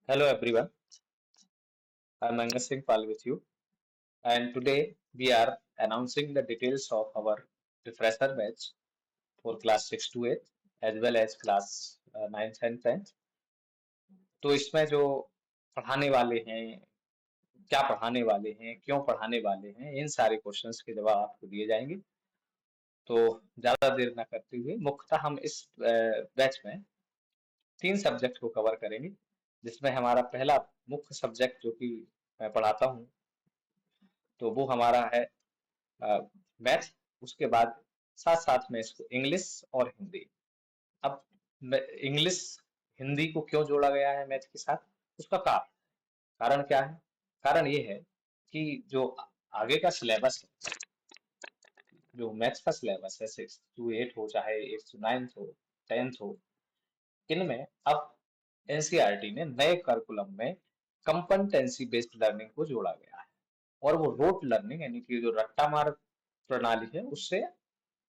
Hello everyone, I'm Angus Singh Pal with you, and today we are announcing the details of our refresher batch for class 6 to 8 as well as class 9th and 10th. तो इसमें जो पढ़ाने वाले हैं, क्या पढ़ाने वाले हैं, क्यों पढ़ाने वाले हैं, इन सारे क्वेश्चंस के जवाब आपको दिए जाएंगे। तो ज्यादा देर ना करते हुए मुख्यतः हम इस बैच में 3 सब्जेक्ट को कवर करेंगे, जिसमें हमारा पहला मुख्य सब्जेक्ट जो कि मैं पढ़ाता हूँ, तो वो हमारा है मैथ। उसके बाद साथ साथ में इसको इंग्लिश और हिंदी। अब इंग्लिश हिंदी को क्यों जोड़ा गया है मैथ के साथ, उसका कारण कारण क्या है? कारण ये है कि जो आगे का सिलेबस है, जो मैथ्स का सिलेबस है 6 to 8 हो चाहे 8 to 9 हो 10th हो, इनमें अब एनसीईआरटी ने नए करिकुलम में कंपटेंसी बेस्ड लर्निंग को जोड़ा गया है, और वो रोट लर्निंग यानी कि जो रट्टा मार प्रणाली है उससे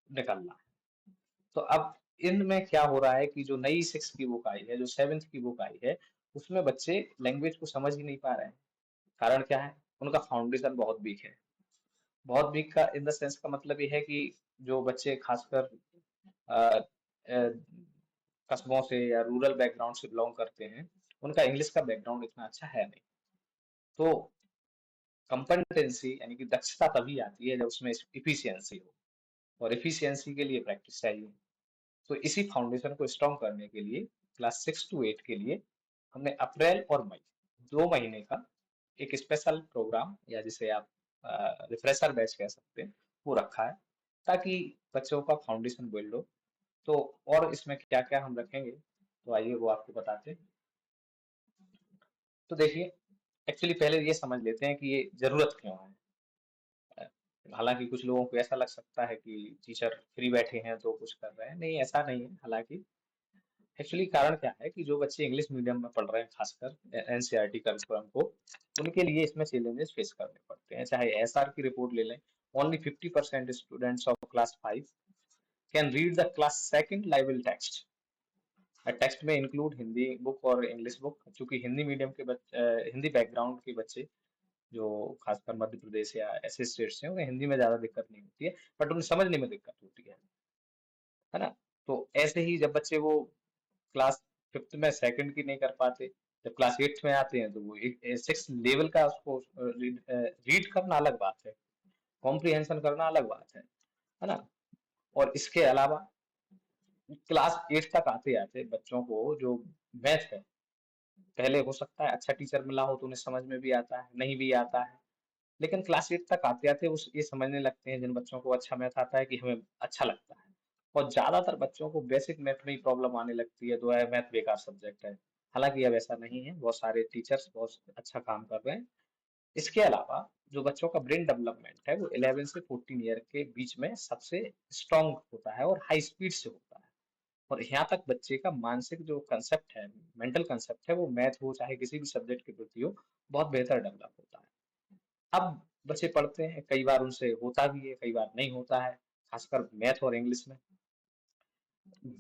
निकलना है। तो अब इनमें क्या हो रहा है कि जो नई 6 की बुक आई है, जो 7th की बुक आई है, उसमें बच्चे लैंग्वेज को समझ ही नहीं पा रहे हैं। कारण क्या है? उनका फाउंडेशन बहुत वीक है। बहुत वीक का इन द सेंस का मतलब ये है कि जो बच्चे खासकर अ, अ, कस्बों से या रूरल बैकग्राउंड से बिलोंग करते हैं, उनका इंग्लिश का बैकग्राउंड इतना अच्छा है नहीं। तो कंपेटेंसी यानी कि दक्षता तभी आती है जब उसमें इफिशियंसी हो, और इफिशियंसी के लिए प्रैक्टिस चाहिए। तो इसी फाउंडेशन को स्ट्रॉन्ग करने के लिए क्लास 6 to 8 के लिए हमने अप्रैल और मई 2 महीने का एक स्पेशल प्रोग्राम, या जिसे आप रिफ्रेशर बैच कह सकते हैं, वो रखा है, ताकि बच्चों का फाउंडेशन बिल्ड हो। तो और इसमें क्या क्या हम रखेंगे, तो आइए वो आपको बताते हैं। तो देखिए, एक्चुअली पहले ये समझ लेते हैं कि ये जरूरत क्यों है। अ, हालांकि कुछ लोगों को ऐसा लग सकता है कि टीचर फ्री बैठे हैं तो कुछ कर रहे हैं, नहीं ऐसा नहीं है। हालांकि एक्चुअली कारण क्या है कि जो बच्चे इंग्लिश मीडियम में पढ़ रहे हैं, खासकर एनसीईआरटी करिकुलम को, उनके लिए इसमें चैलेंजेस फेस करने पड़ते हैं। चाहे एसआर की रिपोर्ट ले लें, only 50% students of class 5 can read the class second liable text. Text में इंक्लूड हिंदी बुक और इंग्लिश बुक, क्योंकि हिंदी मीडियम के बच्चे, हिंदी बैकग्राउंड के बच्चे जो खासकर मध्य प्रदेश या ऐसे स्टेट्स हैं, उन्हें हिंदी में ज्यादा दिक्कत नहीं होती है, बट उन्हें समझने में दिक्कत होती है ना। तो ऐसे ही जब बच्चे वो क्लास 5th में सेकंड की नहीं कर पाते, जब क्लास 8th में आते हैं तो वो 6 लेवल का उसको रीड करना अलग बात है, कॉम्प्रिहेंशन करना अलग बात है ना। और इसके अलावा क्लास 8 तक आते आते बच्चों को जो मैथ है, पहले हो सकता है अच्छा टीचर मिला हो तो उन्हें समझ में भी आता है, नहीं भी आता है, लेकिन क्लास 8 तक आते आते उस ये समझने लगते हैं, जिन बच्चों को अच्छा मैथ आता है, कि हमें अच्छा लगता है। और ज्यादातर बच्चों को बेसिक मैथ में ही प्रॉब्लम आने लगती है, तो है मैथ बेकार सब्जेक्ट है। हालांकि अब ऐसा नहीं है, बहुत सारे टीचर्स बहुत अच्छा काम कर रहे हैं। इसके अलावा जो बच्चों का ब्रेन डेवलपमेंट है, वो 11 से 14 ईयर के बीच में सबसे स्ट्रांग होता है और हाई स्पीड से होता है। और यहाँ तक बच्चे का मानसिक जो कंसेप्ट है, मेंटल कंसेप्ट है, वो मैथ हो चाहे किसी भी सब्जेक्ट के प्रति हो, बहुत बेहतर डेवलप होता है। अब बच्चे पढ़ते हैं, कई बार उनसे होता भी है, कई बार नहीं होता है, खासकर मैथ और इंग्लिश में।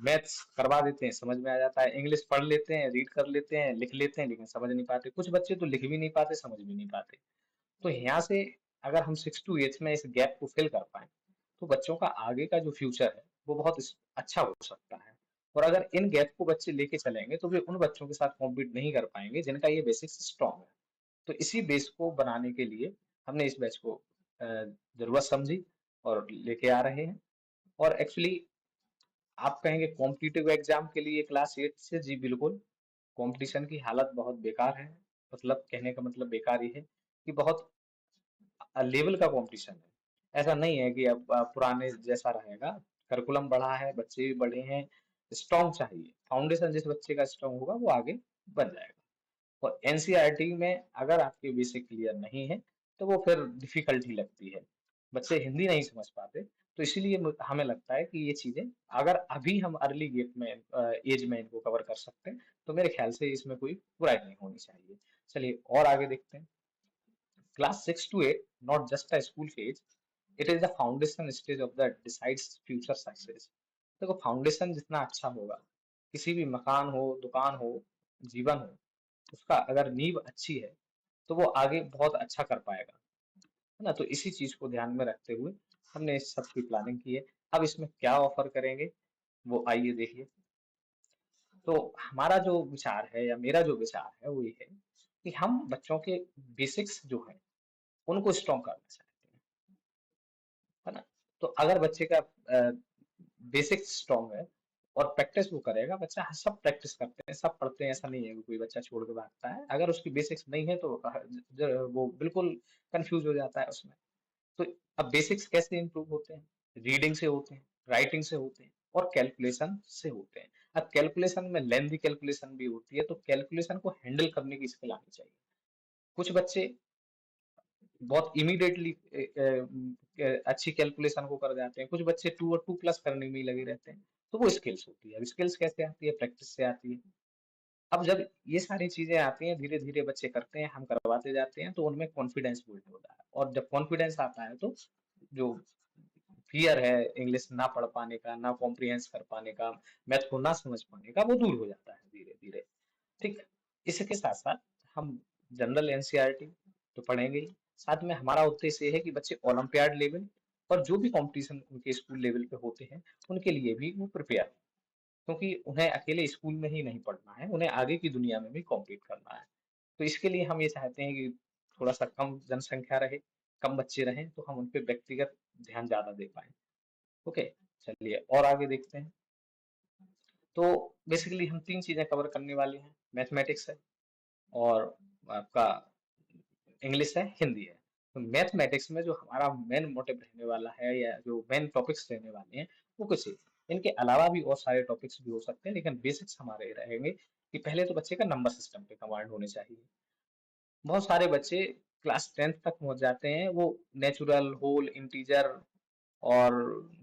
मैथ्स करवा देते हैं, समझ में आ जाता है, इंग्लिश पढ़ लेते हैं, रीड कर लेते हैं, लिख लेते हैं, लेकिन समझ नहीं पाते। कुछ बच्चे तो लिख भी नहीं पाते, समझ भी नहीं पाते। तो यहाँ से अगर हम 6 to 8 में इस गैप को फिल कर पाए, तो बच्चों का आगे का जो फ्यूचर है वो बहुत अच्छा हो सकता है। और अगर इन गैप को बच्चे लेके चलेंगे, तो वे उन बच्चों के साथ कॉम्पीट नहीं कर पाएंगे जिनका ये बेसिक्स स्ट्रॉन्ग है। तो इसी बेस को बनाने के लिए हमने इस बैच को जरूरत समझी और लेके आ रहे हैं। और एक्चुअली आप कहेंगे कॉम्पिटिटिव एग्जाम के लिए क्लास 8 से, जी बिल्कुल। कंपटीशन की हालत बहुत बेकार है। मतलब कहने का मतलब बेकार ये है कि बहुत लेवल का कंपटीशन है। ऐसा नहीं है कि अब पुराने जैसा रहेगा। करिकुलम बढ़ा है, बच्चे भी बढ़े हैं, स्ट्रॉन्ग चाहिए। फाउंडेशन जिस बच्चे का स्ट्रॉन्ग होगा वो आगे बन जाएगा। और एनसीईआरटी में अगर आपके बेसिक क्लियर नहीं है, तो वो फिर डिफिकल्टी लगती है, बच्चे हिंदी नहीं समझ पाते। तो इसीलिए हमें लगता है कि ये चीजें अगर अभी हम अर्ली गेट में एज में इनको कवर कर सकते हैं, तो मेरे ख्याल से इसमें कोई बुराई नहीं होनी चाहिए। चलिए और आगे देखते हैं। Class 6 to 8 not just a school phase, it is the foundation stage of the decides future success. देखो, फाउंडेशन जितना अच्छा होगा, किसी भी मकान हो, दुकान हो, जीवन हो, उसका अगर नींव अच्छी है तो वो आगे बहुत अच्छा कर पाएगा, है ना? तो इसी चीज को ध्यान में रखते हुए हमने इस सब की प्लानिंग की है। अब इसमें क्या ऑफर करेंगे वो आइए देखिए। तो हमारा जो विचार है या मेरा जो विचार है वो ये है कि हम बच्चों के बेसिक्स जो है उनको स्ट्रॉन्ग करना चाहते हैं, है ना? तो अगर बच्चे का बेसिक्स स्ट्रॉन्ग है और प्रैक्टिस वो करेगा, बच्चा सब प्रैक्टिस करते हैं, सब पढ़ते हैं, ऐसा नहीं है कि कोई बच्चा छोड़ के भागता है। अगर उसकी बेसिक्स नहीं है तो वो बिल्कुल कंफ्यूज हो जाता है उसमें। तो अब बेसिक्स कैसे इंप्रूव होते हैं? रीडिंग से होते हैं, राइटिंग से होते हैं और कैलकुलेशन से होते हैं। अब कैलकुलेशन में लेंथी कैलकुलेशन भी होती है, तो कैलकुलेशन को हैंडल करने की स्किल आनी चाहिए। कुछ बच्चे बहुत इमीडिएटली अच्छी कैलकुलेशन को कर जाते हैं, कुछ बच्चे टू और टू प्लस करने में ही लगे रहते हैं। तो वो स्किल्स होती है। अब स्किल्स कैसे आती है? प्रैक्टिस से आती है। अब जब ये सारी चीजें आती हैं, धीरे धीरे बच्चे करते हैं, हम करवाते जाते हैं, तो उनमें कॉन्फिडेंस बिल्ड होता है। और जब कॉन्फिडेंस आता है तो जो फियर है इंग्लिश ना पढ़ पाने का, ना कॉम्प्रिहेंस कर पाने का, मैथ को ना समझ पाने का, वो दूर हो जाता है धीरे धीरे। ठीक। इसके साथ साथ हम जनरल एनसीईआरटी तो पढ़ेंगे ही, साथ में हमारा उद्देश्य ये है कि बच्चे ओलंपियाड लेवल और जो भी कंपटीशन उनके स्कूल लेवल पे होते हैं उनके लिए भी वो प्रिपेयर, क्योंकि उन्हें अकेले स्कूल में ही नहीं पढ़ना है, उन्हें आगे की दुनिया में भी कॉम्पीट करना है। तो इसके लिए हम ये चाहते हैं कि थोड़ा सा कम जनसंख्या रहे, कम बच्चे रहें, तो हम उन पे व्यक्तिगत ध्यान ज्यादा दे पाए। ओके, चलिए और आगे देखते हैं। तो बेसिकली हम तीन चीजें कवर करने वाले हैं, मैथमेटिक्स है और आपका इंग्लिश है, हिंदी है। तो मैथमेटिक्स में जो हमारा मेन मोटिव रहने वाला है या जो मेन टॉपिक्स रहने वाले हैं वो कुछ ही, इनके अलावा भी और सारे टॉपिक्स भी हो सकते हैं, लेकिन बेसिक्स हमारे रहेंगे कि पहले तो बच्चे का नंबर सिस्टम पे कमांड होनी चाहिए। बहुत सारे बच्चे क्लास 10th तक पहुंच जाते हैं, वो नेचुरल, होल, इंटीजर और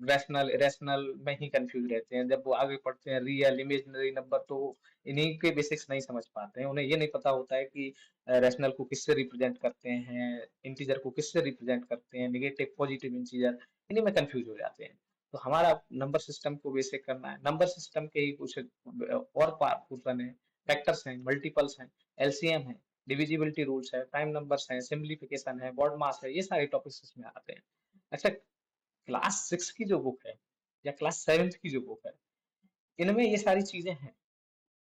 रैशनल इरेशनल में ही कंफ्यूज रहते हैं। जब वो आगे पढ़ते हैं रियल इमेजिनरी नंबर, तो इन्हीं के बेसिक्स नहीं समझ पाते हैं। उन्हें ये नहीं पता होता है कि रैशनल को किससे रिप्रेजेंट करते हैं, इंटीजर को किससे रिप्रेजेंट करते हैं, नेगेटिव पॉजिटिव इंटीजर, इन्हीं में कंफ्यूज हो जाते हैं। तो हमारा नंबर सिस्टम को बेसिक करना है। नंबर सिस्टम के ही कुछ और पोर्शन है, फैक्टर्स हैं, मल्टीपल्स हैं, एलसीएम है, डिविजिबिलिटी रूल्स है, प्राइम नंबर्स हैं, सिंप्लीफिकेशन है, बॉड मास है, ये सारे टॉपिक्स इसमें आते हैं। अच्छा, क्लास 6 की जो बुक है या क्लास 7th की जो बुक है, इनमें ये सारी चीजें हैं,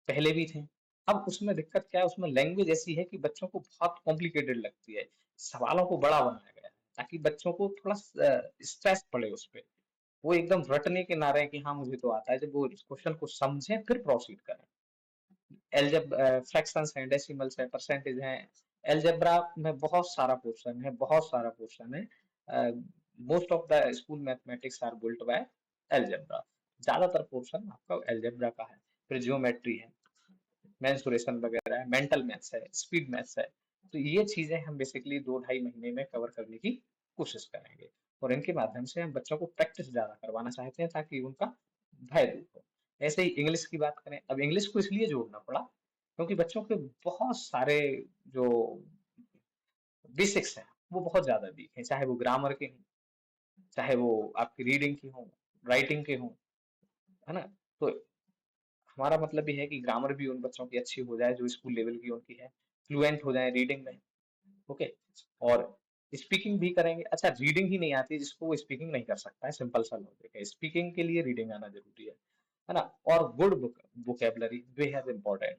पहले भी थे। अब उसमें दिक्कत क्या है, उसमें लैंग्वेज ऐसी है कि बच्चों को बहुत कॉम्प्लिकेटेड लगती है, सवालों को बड़ा बनाया गया है ताकि बच्चों को थोड़ा स्ट्रेस पड़े उस पे, वो एकदम रटने के ना रहे कि हाँ मुझे तो आता है, जब वो क्वेश्चन को समझें फिर प्रोसीड करें। एलजब फ्रैक्शंस हैं, डेसिमल्स हैं, परसेंटेज हैं, एलजेब्रा में बहुत सारा पोर्शन है, बहुत सारा पोर्शन है। Most of the school mathematics are built by algebra. ज्यादातर पोर्शन आपका एलजेब्रा का है। फिर जियोमेट्री है, मेंसुरेशन वगैरह है, मेंटल मैथ्स है, स्पीड मैथ्स है। तो ये चीजें हम बेसिकली 2 ढाई महीने में कवर करने की कोशिश करेंगे और इनके माध्यम से हम बच्चों को प्रैक्टिस ज्यादा करवाना चाहते हैं ताकि उनका भय दूर हो। ऐसे ही इंग्लिश की बात करें, अब इंग्लिश को इसलिए जोड़ना पड़ा क्योंकि बच्चों के बहुत सारे जो बेसिक्स हैं वो बहुत ज्यादा वीक हैं, चाहे वो ग्रामर के हों, चाहे वो आपकी रीडिंग की हों, राइटिंग के हों, है ना? तो हमारा मतलब भी है कि ग्रामर भी उन बच्चों की अच्छी हो जाए जो स्कूल लेवल की उनकी है, फ्लुएंट हो जाए रीडिंग में। ओके, और स्पीकिंग भी करेंगे। अच्छा, रीडिंग ही नहीं आती जिसको, वो स्पीकिंग नहीं कर सकता है, सिंपल सा लॉजिक है। स्पीकिंग के लिए रीडिंग आना जरूरी है ना? और गुड वोकेबलरी बेहद इंपॉर्टेंट,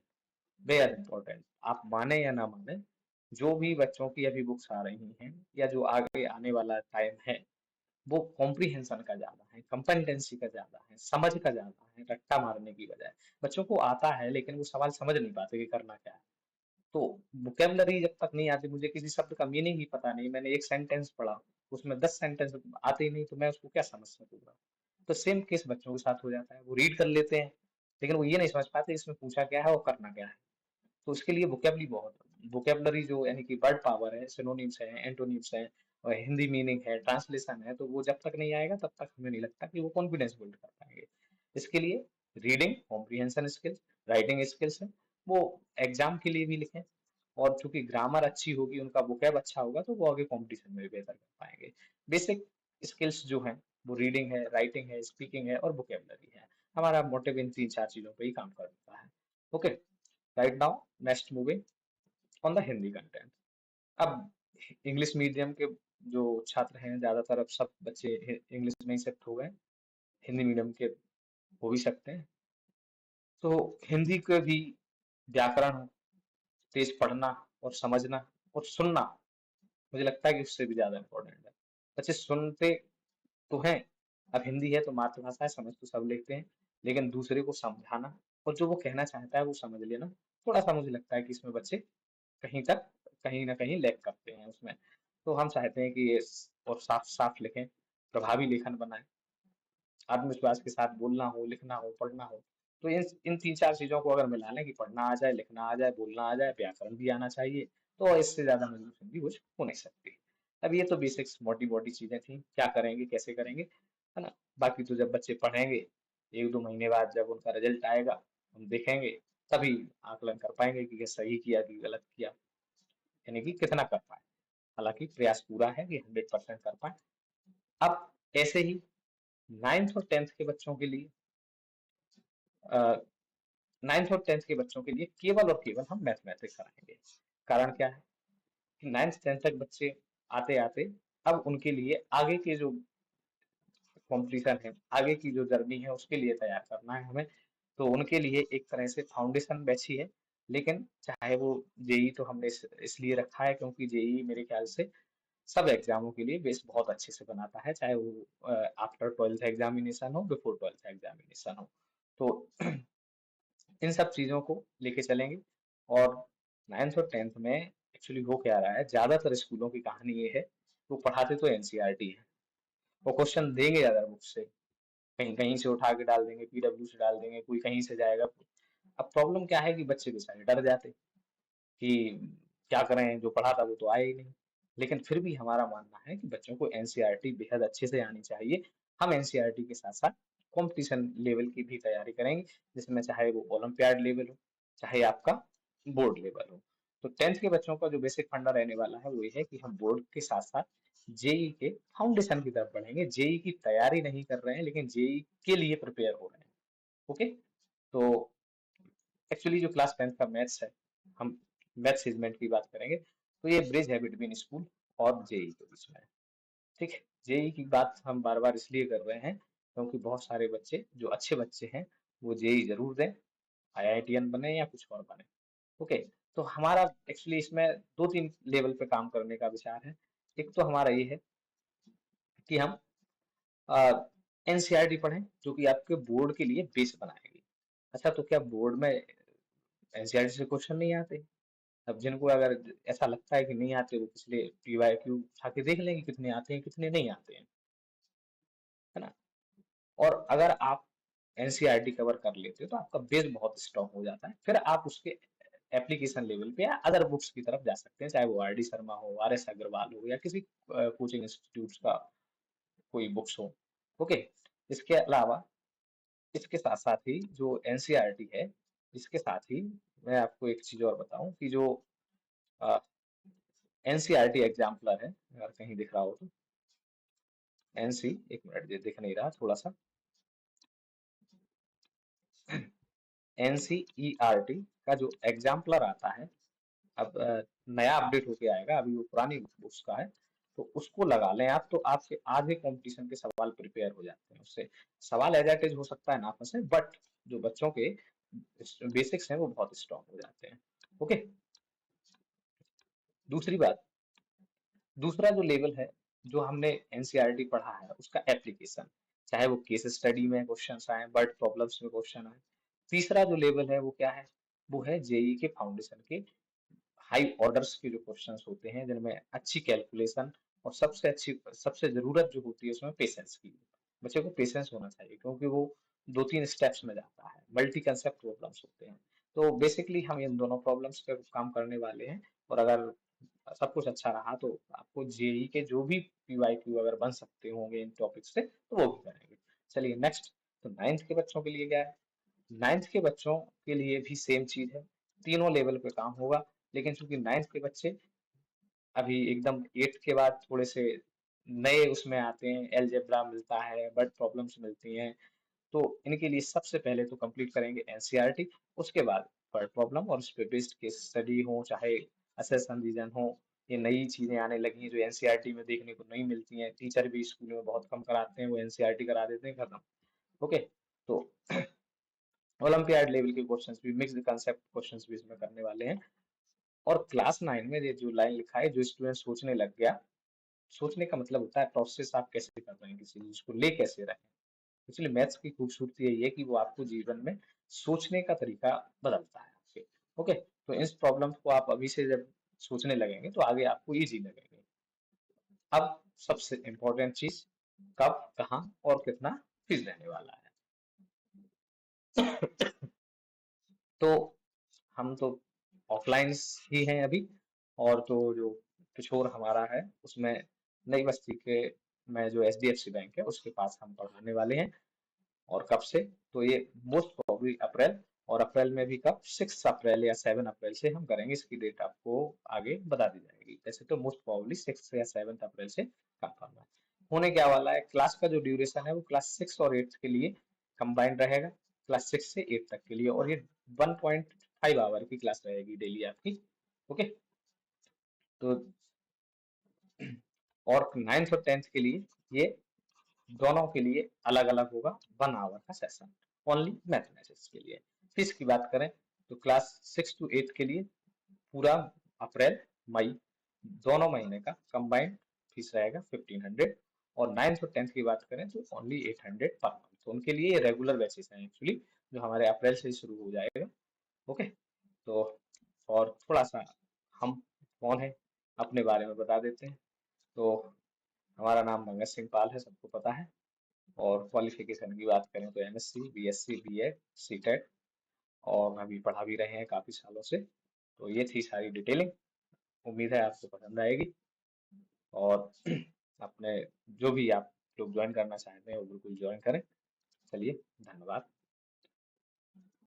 बेहद इंपॉर्टेंट। आप माने या ना माने, जो भी बच्चों की अभी बुक्स आ रही हैं या जो आगे आने वाला टाइम है, वो कॉम्प्रिहेंशन का ज्यादा है, कंपेटेंसी का ज्यादा है, समझ का ज्यादा है, रट्टा मारने की बजाय। बच्चों को आता है लेकिन वो सवाल समझ नहीं पाते कि करना क्या है। तो वोकेबलरी जब तक नहीं आती, मुझे किसी शब्द का मीनिंग ही पता नहीं, मैंने एक सेंटेंस पढ़ा, उसमें 10 सेंटेंस आते ही नहीं, तो मैं उसको क्या समझ सकूंगा? तो सेम केस बच्चों के साथ हो जाता है, वो रीड कर लेते हैं लेकिन वो ये नहीं समझ पाते इसमें पूछा क्या है और करना क्या है। तो उसके लिए वोकेबलरी बहुत, वोकेबलरी जो यानी कि वर्ड पावर है, सिनोनिम्स है, एंटोनिम्स है और हिंदी मीनिंग है, ट्रांसलेशन है, तो वो जब तक नहीं आएगा तब तक हमें नहीं लगता कि वो कॉन्फिडेंस बिल्ड कर पाएंगे। इसके लिए reading comprehension skills, writing skills है, वो एग्जाम के लिए भी लिखें। और चूंकि ग्रामर अच्छी होगी, उनका वोकैब अच्छा होगा, तो वो आगे कंपटीशन में भी बेहतर कर पाएंगे। बेसिक स्किल्स जो हैं वो रीडिंग है, राइटिंग है, स्पीकिंग है और वोकेबलरी है। हमारा मोटिव इन तीन चार चीजों पे ही काम करता है। Okay, right now next moving on the Hindi content. अब इंग्लिश मीडियम के जो छात्र हैं ज्यादातर, अब सब बच्चे इंग्लिश में ही शिफ्ट हो गए, हिंदी मीडियम के हो भी सकते हैं। तो हिंदी के भी व्याकरण तेज पढ़ना और समझना और सुनना, मुझे लगता है कि उससे भी ज्यादा इम्पोर्टेंट है। बच्चे सुनते तो हैं, अब हिंदी है तो मातृभाषा है, समझ तो सब लेते हैं, लेकिन दूसरे को समझाना और जो वो कहना चाहता है वो समझ लेना, थोड़ा सा मुझे लगता है कि इसमें बच्चे कहीं तक कहीं ना कहीं लैग करते हैं उसमें। तो हम चाहते हैं कि ये और साफ साफ लिखें, प्रभावी लेखन बनाएं, आत्मविश्वास के साथ बोलना हो, लिखना हो, पढ़ना हो। तो इन इन तीन चार चीजों को अगर मिला लें कि पढ़ना आ जाए, लिखना आ जाए, बोलना आ जाए, व्याकरण भी आना चाहिए, तो इससे ज्यादा मजबूत हिंदी कुछ हो नहीं सकती। अब ये तो बेसिक्स मोटी मोटी चीजें थी, क्या करेंगे कैसे करेंगे, है ना। बाकी तो जब बच्चे पढ़ेंगे, एक दो महीने बाद जब उनका रिजल्ट आएगा, हम देखेंगे, तभी आकलन कर पाएंगे कि ये सही किया कि गलत किया, यानी कि कितना कर पाए। हालांकि प्रयास पूरा है कि 100% कर पाए। अब ऐसे ही नाइन्थ और टेंथ के बच्चों के लिए, नाइन्थ और टेंथ के बच्चों के लिए केवल और केवल हम मैथमेटिक्स कराएंगे। कारण क्या है कि नाइन्थ टेंथ तक बच्चे आते आते, अब उनके लिए आगे के जो कंपटीशन है, आगे की जो जर्नी है, उसके लिए तैयार करना है हमें। तो उनके लिए एक तरह से फाउंडेशन बैच ही है। लेकिन चाहे वो जेई, तो हमने इसलिए रखा है क्योंकि जेई मेरे ख्याल से सब एग्जामों के लिए बेस बहुत अच्छे से बनाता है, चाहे वो आफ्टर ट्वेल्थ एग्जामिनेशन हो, बिफोर ट्वेल्थ एग्जामिनेशन हो। तो इन सब चीजों को लेके चलेंगे। और नाइन्थ और टेंथ में एक्चुअली हो क्या रहा है, ज्यादातर स्कूलों की कहानी ये है, वो पढ़ाते तो एनसीईआरटी है, वो क्वेश्चन देंगे अदर बुक से, कहीं कहीं से उठा के डाल देंगे, पीडब्ल्यू से डाल देंगे, कोई कहीं से जाएगा। अब प्रॉब्लम क्या है कि बच्चे बेचारे डर जाते कि क्या करें, जो पढ़ा था वो तो आया ही नहीं। लेकिन फिर भी हमारा मानना है कि बच्चों को एनसीईआरटी बेहद अच्छे से आनी चाहिए। हम एनसीईआरटी के साथ साथ कंपटीशन लेवल की भी तैयारी करेंगे, जिसमें चाहे वो ओलंपियाड लेवल हो, चाहे आपका बोर्ड लेवल हो। तो टेंथ के बच्चों का जो बेसिक फंडा रहने वाला है वो ये है कि हम बोर्ड के साथ साथ जेई के फाउंडेशन की तरफ बढ़ेंगे। जेई की तैयारी नहीं कर रहे हैं, लेकिन जेई के लिए प्रिपेयर हो रहे हैं। ओके। तो एक्चुअली जो क्लास 10th का मैथ्स है, हम मैथ सेगमेंट की बात करेंगे, तो ये ब्रिज है बिटवीन स्कूल और जेई के बीच में। ठीक है, जेई की बात हम बार बार इसलिए कर रहे हैं क्योंकि बहुत सारे बच्चे जो अच्छे बच्चे हैं वो जेई जरूर दें, आईआईटीएन बने या कुछ और बने। ओके। तो हमारा एक्चुअली इसमें दो तीन लेवल पे काम करने का विचार है। एक तो हमारा ये है कि हम एनसीईआरटी पढ़ें, जो कि आपके बोर्ड के लिए बेस बनाएगी। अच्छा, तो क्या बोर्ड में एनसीईआरटी से क्वेश्चन नहीं आते? अब जिनको अगर ऐसा लगता है कि नहीं आते, वो पिछले पीवाईक्यू उठा के देख लेंगे कितने आते हैं कितने नहीं आते हैं, है ना। और अगर आप एनसीईआरटी कवर कर लेते हो तो आपका बेस बहुत स्ट्रांग हो जाता है, फिर आप उसके एप्लीकेशन लेवल पे या अदर बुक्स की तरफ जा सकते हैं, चाहे वो आर डी शर्मा हो, आर एस अग्रवाल हो, या किसी कोचिंग इंस्टीट्यूट का कोई बुक्स हो। ओके। इसके अलावा, इसके साथ साथ ही जो एनसीईआरटी है, इसके साथ ही मैं आपको एक चीज और बताऊं कि जो एनसीईआरटी एग्जाम्पलर है, अगर कहीं दिख रहा हो तो, एनसी, एक मिनट दिख नहीं रहा थोड़ा सा, एनसीईआरटी का जो एग्जाम्पलर आता है, अब नया अपडेट होके आएगा, अभी वो पुरानी बुक्स का है, तो उसको लगा लें आप, तो आपके आधे कंपटीशन के सवाल प्रिपेयर हो जाते हैं उससे। सवाल एज इट इज हो सकता है ना फंसे, बट जो बच्चों के बेसिक्स हैं वो बहुत स्ट्रांग हो जाते हैं। ओके। दूसरी बात, दूसरा जो लेवल है, जो हमने एनसीईआरटी पढ़ा है उसका एप्लीकेशन, चाहे वो केस स्टडी में क्वेश्चंस आए, वर्ड प्रॉब्लम्स में क्वेश्चन आए। तीसरा जो लेवल है वो क्या है, वो है जेई के फाउंडेशन के हाई ऑर्डर्स के जो क्वेश्चंस होते हैं, जिनमें अच्छी कैलकुलेशन और सबसे अच्छी, सबसे जरूरत जो होती है उसमें पेशेंस की। बच्चे को पेशेंस होना चाहिए क्योंकि वो दो तीन स्टेप्स में जाता है, मल्टी कंसेप्ट प्रॉब्लम्स होते हैं। तो बेसिकली हम इन दोनों प्रॉब्लम्स पे काम करने वाले हैं। और अगर सब कुछ अच्छा रहा तो आपको जेई के जो भी पीवाईक्यू अगर बन सकते होंगे इन टॉपिक से, तो वो भी करेंगे। चलिए नेक्स्ट। तो नाइन्थ के बच्चों के लिए क्या है, नाइन्थ के बच्चों के लिए भी सेम चीज है, तीनों लेवल पे काम होगा। लेकिन चूंकि नाइन्थ के बच्चे अभी एकदम एट्थ के बाद थोड़े से नए उसमें आते हैं, एलजेब्रा मिलता है, वर्ड प्रॉब्लम्स मिलती हैं, तो इनके लिए सबसे पहले तो कंप्लीट करेंगे एनसीईआरटी। उसके बाद पर प्रॉब्लम और उस पे बेस्ड केस स्टडी हो, चाहे असेसमेंट रीजन हो, ये नई चीजें आने लगी हैं जो एनसीईआरटी में देखने को नहीं मिलती हैं। टीचर भी स्कूल में बहुत कम कराते हैं, वो एनसीईआरटी करा देते हैं, खत्म। ओके, तो ओलंपियाड लेवल के क्वेश्चंस भी, मिक्स्ड कंसेप्ट क्वेश्चंस भी इसमें करने वाले हैं। और क्लास 9 में ये जो लाइन लिखा है, जो स्टूडेंट सोचने लग गया, सोचने का मतलब होता है प्रोसेस आप कैसे कर रहे हैं, किसी चीज को ले कैसे रहे हैं। एक्चुअली मैथ्स की खूबसूरती यही है कि वो आपको जीवन में सोचने का तरीका बदलता है आपके। ओके, तो इस प्रॉब्लम को आप अभी से जब सोचने लगेंगे तो आगे आपको इजी लगेंगे। अब सबसे इम्पोर्टेंट चीज, कब, कहाँ और कितना फीस देने वाला है। तो हम तो ऑफलाइन ही हैं अभी, और तो जो किशोर हमारा है उसमें नई बस्ती के में जो एचडीएफसी बैंक है उसके पास हम पढ़ाने वाले हैं। और कब से, तो ये मोस्ट प्रोबेबली अप्रैल, और अप्रैल में भी कब, 6 अप्रैल या 7 अप्रैल से हम करेंगे। इसकी डेट आपको आगे बता दी जाएगी। वैसे तो मोस्ट प्रोबेबली 6 या 7 अप्रैल से कंफर्म है। होने क्या वाला है, क्लास का जो ड्यूरेशन है वो क्लास 6 और 8 के लिए कंबाइंड रहेगा, क्लास 6 से 8 तक के लिए। और ये 1.5 आवर की क्लास रहेगी डेली आपकी। ओके, तो और 9th और 10th के लिए ये दोनों के लिए अलग अलग होगा, 1 आवर का सेशन ओनली मैथमेटिक्स के लिए। फीस की बात करें तो क्लास 6 to 8 के लिए पूरा अप्रैल मई दोनों महीने का कंबाइंड फीस रहेगा 1500। और 9th और 10th की बात करें तो ओनली 800 पर मंथ। तो उनके लिए रेगुलर बैचेस हैं एक्चुअली, जो हमारे अप्रैल से ही शुरू हो जाएगा। ओके, तो और थोड़ा सा हम कौन है अपने बारे में बता देते हैं। तो हमारा नाम मंगत सिंह पाल है, सबको पता है। और क्वालिफिकेशन की बात करें तो एमएससी, बीएससी, बीएड, सीटेट, और अभी पढ़ा भी रहे हैं काफी सालों से। तो ये थी सारी डिटेलिंग, उम्मीद है आपको पसंद आएगी। और अपने जो भी आप लोग ज्वाइन करना चाहते हैं वो बिल्कुल ज्वाइन करें। चलिए, धन्यवाद।